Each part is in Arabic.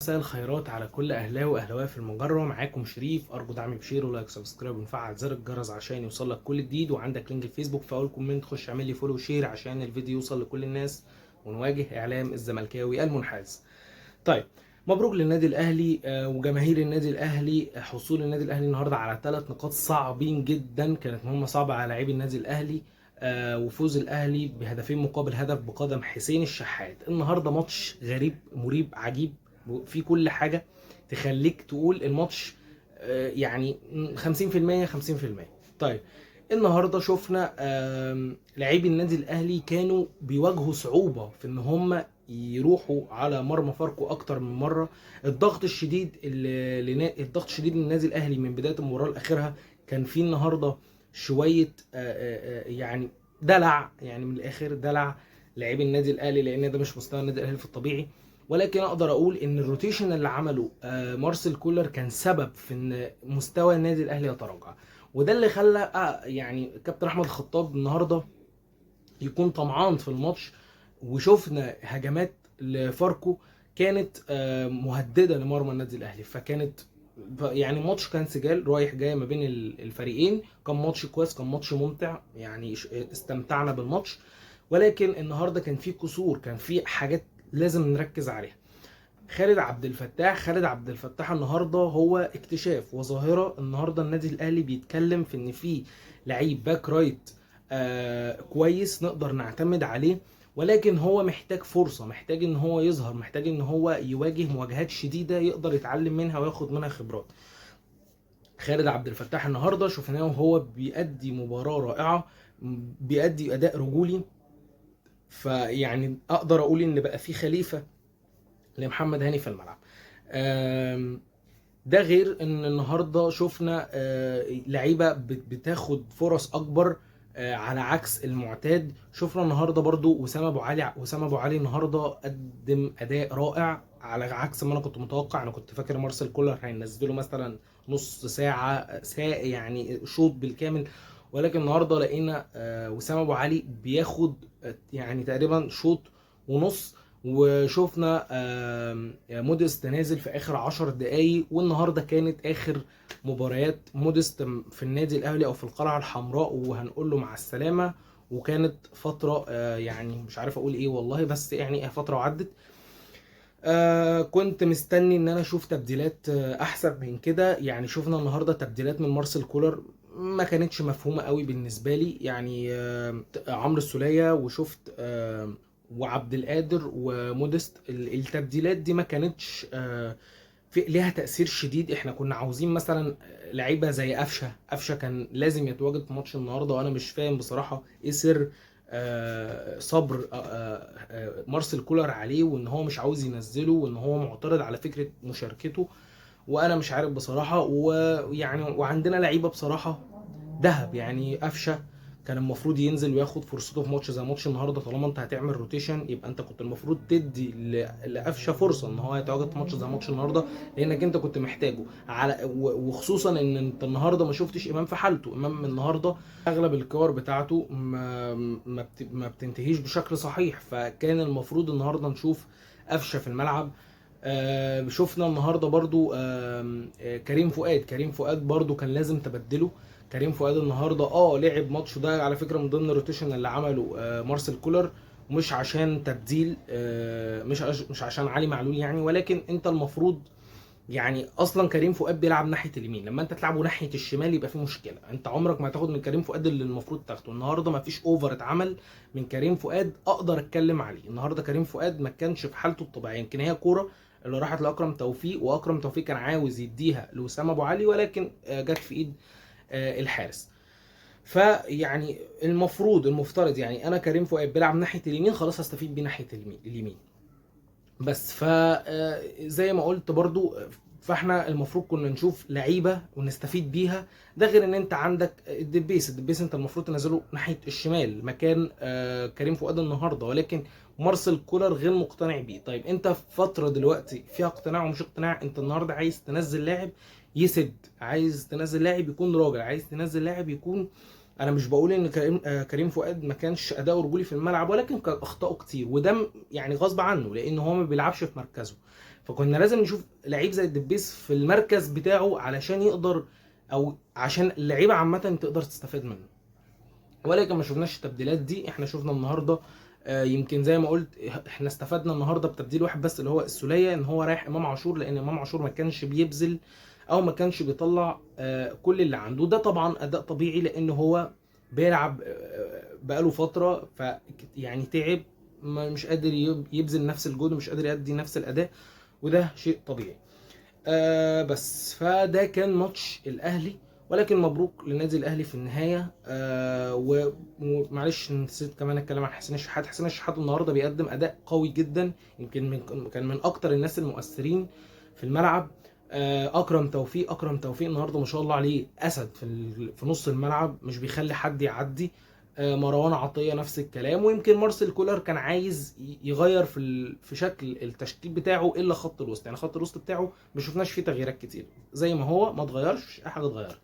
مساء الخيرات على كل اهلاوي واهلاويه في المجره. معاكم شريف، ارجو دعمي بشير ولايك سبسكرايب ونفعل زر الجرس عشان يوصلك كل جديد، وعندك لينك الفيسبوك في اول كومنت، خش اعمل لي فولو وشير عشان الفيديو يوصل لكل الناس ونواجه اعلام الزملكاوي المنحاز. طيب، مبروك للنادي الاهلي وجماهير النادي الاهلي. حصول النادي الاهلي النهارده على 3 نقاط صعبين جدا، كانت مهمه صعبه على لاعبي النادي الاهلي. وفوز الاهلي بهدفين مقابل هدف بقدم حسين الشحات. النهارده ماتش غريب مريب عجيب، في كل حاجه تخليك تقول الماتش يعني 50% 50%. طيب، النهارده شفنا لاعبي النادي الاهلي كانوا بيواجهوا صعوبه في ان هم يروحوا على مرمى فاركو اكتر من مره. الضغط الشديد للنادي الاهلي من بدايه المباراه لاخرها. كان في النهارده شويه يعني دلع، يعني من الاخر دلع لاعبي النادي الاهلي، لان ده مش مستوى النادي الاهلي في الطبيعي. ولكن اقدر اقول ان الروتيشن اللي عمله مارسيل كولر كان سبب في ان مستوى النادي الاهلي يتراجع. وده اللي خلى يعني كابتن احمد الخطاب النهارده يكون طمعان في الماتش. وشفنا هجمات لفاركو كانت مهدده لمرمى النادي الاهلي، فكانت يعني ماتش كان سجال رايح جاي ما بين الفريقين. كان ماتش كويس، كان ماتش ممتع، يعني استمتعنا بالماتش. ولكن النهارده كان في كسور، كان في حاجات لازم نركز عليها. خالد عبد الفتاح النهارده هو اكتشاف وظاهره. النهارده النادي الاهلي بيتكلم في ان في لعيب باك رايت كويس نقدر نعتمد عليه، ولكن هو محتاج فرصه، محتاج ان هو يظهر، محتاج ان هو يواجه مواجهات شديده يقدر يتعلم منها وياخد منها خبرات. خالد عبد الفتاح النهارده شفناه وهو بيأدي مباراه رائعه، بيأدي اداء رجولي. فيعني اقدر اقول ان بقى في خليفه لمحمد هاني في الملعب. ده غير ان النهارده شفنا لعيبه بتاخد فرص اكبر على عكس المعتاد. شفنا النهارده برضو وسام ابو علي النهارده قدم اداء رائع على عكس ما انا كنت متوقع. انا كنت فاكر مارسيل كولر هينزله مثلا نص ساعه يعني شوط بالكامل. ولكن النهارده لقينا وسام ابو علي بياخد يعني تقريبا شوط ونص. وشفنا موديست نازل في اخر 10 دقايق. والنهارده كانت اخر مباريات موديست في النادي الاهلي او في القلعه الحمراء، وهنقول له مع السلامه. وكانت فتره يعني مش عارف اقول ايه والله، بس يعني فتره وعدت. كنت مستني ان انا اشوف تبديلات احسن من كده. يعني شفنا النهارده تبديلات من مارسيل كولر ما كانتش مفهومه قوي بالنسبه لي. يعني عمرو السولية وشفت وعبد القادر ومودست. التبديلات دي ما كانتش في ليها تأثير شديد. احنا كنا عاوزين مثلا لعيبه زي قفشه كان لازم يتواجد في ماتش النهارده. وانا مش فاهم بصراحه ايه سر صبر مارسيل كولر عليه، وان هو مش عاوز ينزله، وان هو معترض على فكره مشاركته. وانا مش عارف بصراحه. ويعني وعندنا لعيبه بصراحه ذهب، يعني قفشه كان المفروض ينزل وياخد فرصته في ماتش زي ماتش النهارده. طالما انت هتعمل روتيشن يبقى انت كنت المفروض تدي لقفشه فرصه ان هو يتواجد في ماتش زي ماتش النهارده، لانك انت كنت محتاجه. وخصوصا ان انت النهارده ما شفتش امام في حالته. امام النهارده اغلب الكور بتاعته ما بتنتهيش بشكل صحيح، فكان المفروض النهارده نشوف قفشه في الملعب. شفنا النهارده برضو كريم فؤاد برضو كان لازم تبدله. كريم فؤاد النهارده لعب ماتش، ده على فكره من ضمن الروتيشن اللي عمله مارسيل كولر. مش عشان تبديل مش عشان علي معلول يعني، ولكن انت المفروض يعني اصلا كريم فؤاد بيلعب ناحيه اليمين. لما انت تلعبه ناحيه الشمال يبقى في مشكله. انت عمرك ما هتاخد من كريم فؤاد اللي المفروض تاخده. النهارده ما فيش اوفر اتعمل من كريم فؤاد اقدر اتكلم عليه. النهارده كريم فؤاد ما كانش في حالته الطبيعيه. يمكن هي كوره اللي راحت لاكرم توفيق، واكرم توفيق كان عاوز يديها لوسام ابو علي، ولكن جت في ايد الحارس. فيعني المفترض يعني انا كريم فؤاد بيلعب ناحيه اليمين، خلاص هستفيد بيه ناحيه اليمين. بس زي ما قلت برضو، فاحنا المفروض كنا نشوف لعيبه ونستفيد بيها. ده غير ان انت عندك الدبيس انت المفروض تنزله ناحيه الشمال مكان كريم فؤاد النهارده، ولكن مارسيل كولر غير مقتنع بيه. طيب انت في فتره دلوقتي فيها اقتناع ومش اقتناع. انت النهارده عايز تنزل لاعب يسد، عايز تنزل لاعب يكون راجل، عايز تنزل لاعب يكون. انا مش بقول ان كريم فؤاد ما كانش اداؤه رجولي في الملعب، ولكن كان اخطائه كتير، وده يعني غصب عنه لان هو ما بيلعبش في مركزه. فكنا لازم نشوف لعيب زي الدبيس في المركز بتاعه علشان يقدر، او عشان اللعيبه عامه تقدر تستفاد منه. ولكن ما شفناش التبديلات دي. احنا شفنا النهارده يمكن زي ما قلت احنا استفدنا النهارده بتبديل واحد بس اللي هو السوليه، ان هو رايح امام عاشور، لان امام عاشور ما كانش بيبذل او ما كانش بيطلع كل اللي عنده. ده طبعا اداء طبيعي لان هو بيلعب بقاله فتره، ف يعني تعب، مش قادر يبذل نفس الجهد، مش قادر يدي نفس الاداء، وده شيء طبيعي. بس فده كان ماتش الاهلي، ولكن مبروك للنادي الاهلي في النهايه. ومعلش نسيت كمان اتكلم عن حسين الشحات. حسين الشحات النهارده بيقدم اداء قوي جدا، يمكن كان من اكتر الناس المؤثرين في الملعب. اكرم توفيق النهارده ما شاء الله عليه اسد في نص الملعب، مش بيخلي حد يعدي. مروان عطيه نفس الكلام. ويمكن مارسيل كولر كان عايز يغير في شكل التشكيل بتاعه الا خط الوسط، يعني خط الوسط بتاعه ما شفناش فيه تغييرات كتير، زي ما هو ما اتغيرش، اي حاجه اتغيرت.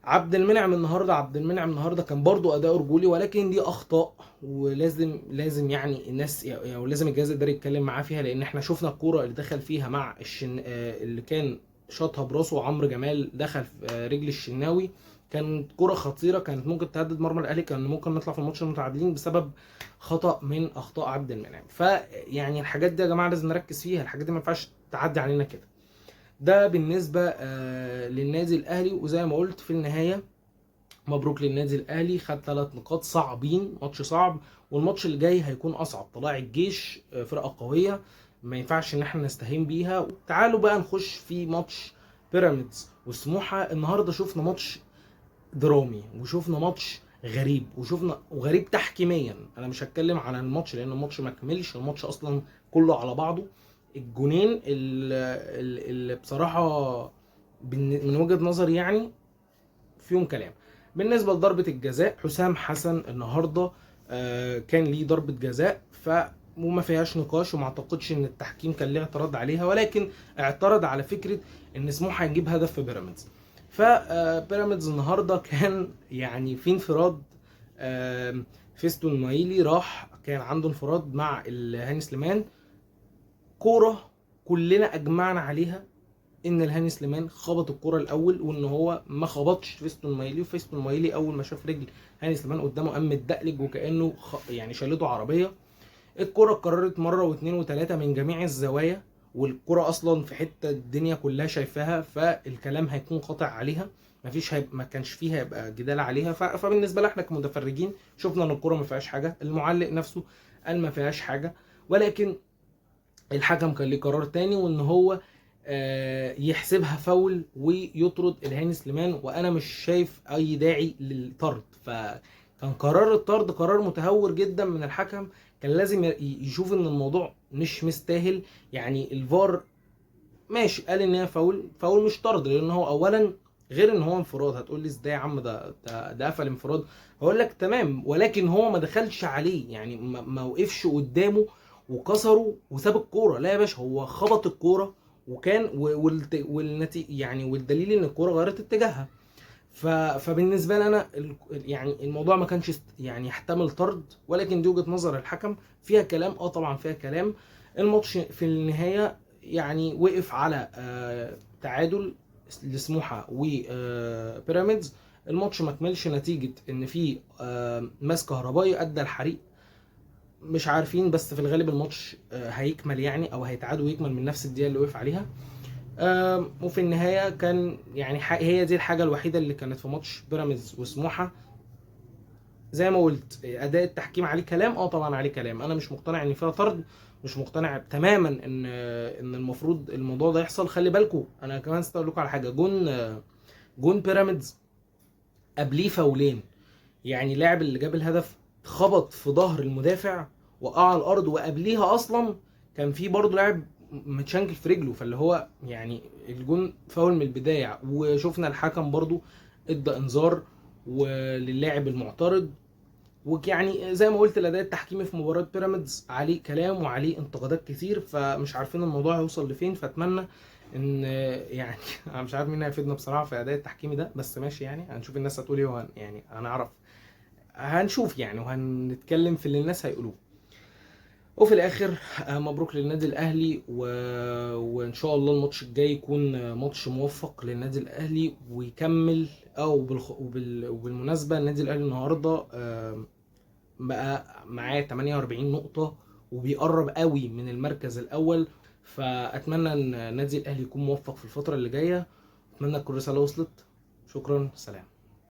عبد المنعم النهارده كان برضو اداء رجولي، ولكن دي اخطاء ولازم يعني الناس، يعني لازم الجهاز الاداري يتكلم معاه فيها، لان احنا شفنا الكوره اللي دخل فيها مع اللي كان شاطها براسه عمرو جمال، دخل في رجل الشناوي. كانت كرة خطيرة، كانت ممكن تهدد مرمى الاهلي، كان ممكن نطلع في الماتش متعادلين بسبب خطأ من اخطاء عبد المنعم. فيعني الحاجات دي يا جماعة لازم نركز فيها، الحاجات دي ما ينفعش تعدي علينا كده. ده بالنسبة للنادي الاهلي. وزي ما قلت في النهاية مبروك للنادي الاهلي، خد 3 نقاط صعبين، ماتش صعب، والماتش اللي جاي هيكون اصعب. طلائع الجيش فرقة قوية ما ينفعش ان احنا نستهين بيها. تعالوا بقى نخش في ماتش بيراميدز وسموحة. النهارده شفنا ماتش درامي، وشفنا ماتش غريب، وغريب تحكيميا. انا مش هتكلم عن الماتش لان الماتش ما كملش، الماتش اصلا كله على بعضه. الجونين اللي بصراحه من وجهة نظري يعني فيهم كلام. بالنسبه لضربه الجزاء، حسام حسن النهارده كان ليه ضربه جزاء وما فيهاش نقاش، وما اعتقدش ان التحكيم كان ليه اعتراض عليها، ولكن اعترض على فكره ان سموحه هيجيب هدف في بيراميدز. فبيراميدز النهارده كان يعني في انفراد. فيستون مايلي راح كان عنده انفراد مع هاني سليمان، كوره كلنا اجمعنا عليها ان الهاني سليمان خبط الكوره الاول، وان هو ما خبطش فيستون مايلي. وفيستون مايلي اول ما شاف رجل هاني سليمان قدامه قام متدقلج وكانه يعني شالته عربيه. الكرة اتكررت مرة واثنين وثلاثة من جميع الزوايا، والكرة اصلا في حتة الدنيا كلها شايفاها، فالكلام هيكون قاطع عليها، ما كانش فيها يبقى جدال عليها. فبالنسبة لنا احنا كمتفرجين شفنا ان الكرة ما فيهاش حاجة، المعلق نفسه قال ما فيهاش حاجة، ولكن الحكم كان ليه قرار تاني، وان هو يحسبها فاول ويطرد الهاني سليمان. وانا مش شايف اي داعي للطرد، فكان قرار الطرد قرار متهور جدا من الحكم. كان لازم يشوف ان الموضوع مش مستاهل. يعني الفار ماشي قال ان هي فاول مش طرد، لان هو اولا غير ان هو انفراد. هتقول لي ازاي يا عم، ده قفل انفراد. هقول لك تمام، ولكن هو ما دخلش عليه، يعني ما وقفش قدامه وكسره وساب الكوره. لا يا باشا، هو خبط الكوره، وكان يعني والدليل ان الكوره غيرت اتجاهها. فبالنسبه لي انا يعني الموضوع ما كانش يعني يحتمل طرد، ولكن دي وجهه نظر الحكم فيها كلام. طبعا فيها كلام. الماتش في النهايه يعني وقف على تعادل لسموحه وبيراميدز. الماتش ما كملش نتيجه ان في ماس كهربائي ادى الحريق، مش عارفين، بس في الغالب الماتش هيكمل يعني، او هيتعاد ويكمل من نفس الدقيقه اللي وقف عليها. وفي النهايه كان يعني هي دي الحاجه الوحيده اللي كانت في ماتش بيراميدز وسموحه. زي ما قلت اداء التحكيم عليه كلام، طبعا عليه كلام. انا مش مقتنع ان فيها طرد، مش مقتنع تماما ان المفروض الموضوع ده يحصل. خلي بالكم انا كمان اقول لكم على حاجه. جون بيراميدز قبليه فاولين، يعني اللاعب اللي جاب الهدف خبط في ظهر المدافع وقع على الارض، وقبليها اصلا كان في برضه لاعب متشنكل في رجله. فاللي هو يعني الجون فاول من البدايه. وشفنا الحكم برضه ادى انذار وللاعب المعترض. ويعني زي ما قلت الاداء التحكيمي في مباراه بيراميدز عليه كلام وعليه انتقادات كتير، فمش عارفين الموضوع هيوصل لفين. فاتمنى ان يعني انا مش عارف مين هيفيدنا بصراحه في الاداء التحكيمي ده، بس ماشي يعني هنشوف الناس هتقول ايه، يعني هنعرف، هنشوف يعني، وهنتكلم في اللي الناس هيقولوه. وفي الاخر مبروك للنادي الاهلي وان شاء الله الماتش الجاي يكون ماتش موفق للنادي الاهلي ويكمل. وبالمناسبه النادي الاهلي النهارده بقى معاه 48 نقطه وبيقرب قوي من المركز الاول. فاتمنى ان النادي الاهلي يكون موفق في الفتره اللي جايه. اتمنى تكون الرساله وصلت. شكرا، سلام.